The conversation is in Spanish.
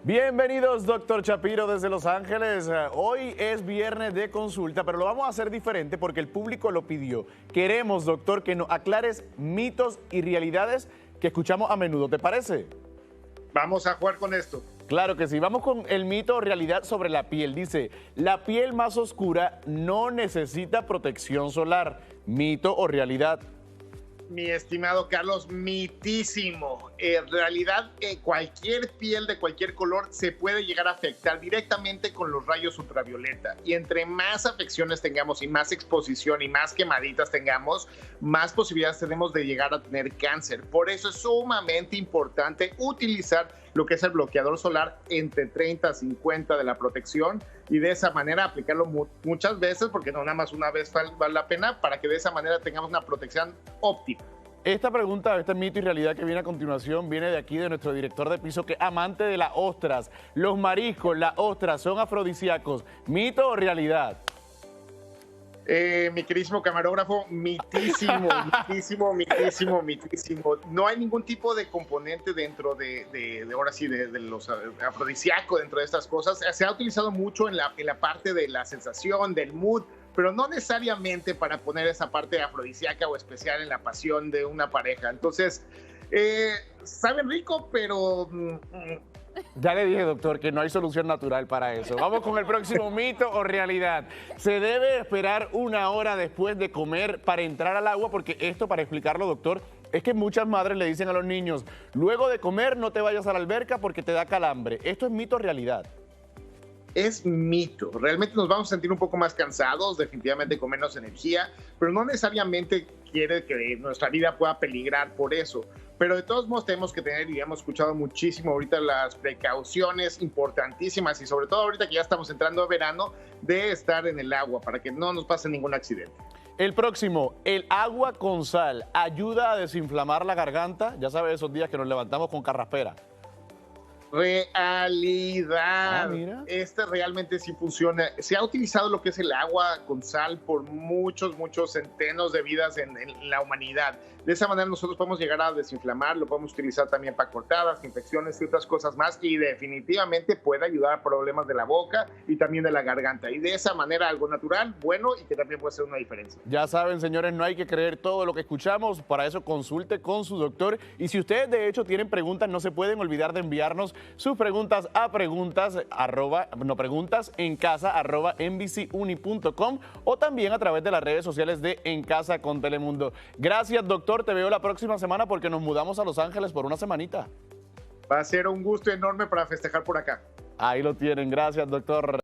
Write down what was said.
Bienvenidos, doctor Chapiro, desde Los Ángeles. Hoy es viernes de consulta, pero lo vamos a hacer diferente porque el público lo pidió. Queremos, doctor, que nos aclares mitos y realidades que escuchamos a menudo. ¿Te parece? Vamos a jugar con esto. Claro que sí. Vamos con el mito o realidad sobre la piel. Dice, la piel más oscura no necesita protección solar. ¿Mito o realidad? Mi estimado Carlos, mitísimo. En realidad, cualquier piel de cualquier color se puede llegar a afectar directamente con los rayos ultravioleta. Y entre más afecciones tengamos y más exposición y más quemaditas tengamos, más posibilidades tenemos de llegar a tener cáncer. Por eso es sumamente importante utilizar lo que es el bloqueador solar entre 30 a 50 de la protección y de esa manera aplicarlo muchas veces, porque no nada más una vez vale la pena, para que de esa manera tengamos una protección óptima. Esta pregunta, este mito y realidad que viene a continuación, viene de aquí, de nuestro director de piso, que es amante de las ostras. Los mariscos, las ostras, son afrodisíacos. ¿Mito o realidad? Mi queridísimo camarógrafo, mitísimo, mitísimo. No hay ningún tipo de componente dentro de ahora sí, de los afrodisíacos dentro de estas cosas. Se ha utilizado mucho en la parte de la sensación, del mood, pero no necesariamente para poner esa parte afrodisíaca o especial en la pasión de una pareja. Entonces, saben rico, pero... Ya le dije, doctor, que no hay solución natural para eso. Vamos con el próximo mito o realidad. ¿Se debe esperar una hora después de comer para entrar al agua? Porque esto, para explicarlo, doctor, es que muchas madres le dicen a los niños, luego de comer no te vayas a la alberca porque te da calambre. ¿Esto es mito o realidad? Es mito. Realmente nos vamos a sentir un poco más cansados, definitivamente con menos energía, pero no necesariamente quiere que nuestra vida pueda peligrar por eso. Pero de todos modos tenemos que tener, y hemos escuchado muchísimo ahorita, las precauciones importantísimas, y sobre todo ahorita que ya estamos entrando a verano, de estar en el agua para que no nos pase ningún accidente. El próximo, el agua con sal ayuda a desinflamar la garganta. Ya sabes, esos días que nos levantamos con carraspera. Realidad. Mira. Este realmente sí funciona. Se ha utilizado lo que es el agua con sal por muchos centenos de vidas en la humanidad. De esa manera nosotros podemos llegar a desinflamar, lo podemos utilizar también para cortadas, infecciones y otras cosas más, y definitivamente puede ayudar a problemas de la boca y también de la garganta. Y de esa manera algo natural, bueno, y que también puede hacer una diferencia. Ya saben, señores, no hay que creer todo lo que escuchamos. Para eso consulte con su doctor. Y si ustedes de hecho tienen preguntas, no se pueden olvidar de enviarnos sus preguntas a preguntas@NBCUni.com o también a través de las redes sociales de En Casa con Telemundo. Gracias, doctor. Te veo la próxima semana porque nos mudamos a Los Ángeles por una semanita. Va a ser un gusto enorme para festejar por acá. Ahí lo tienen. Gracias, doctor.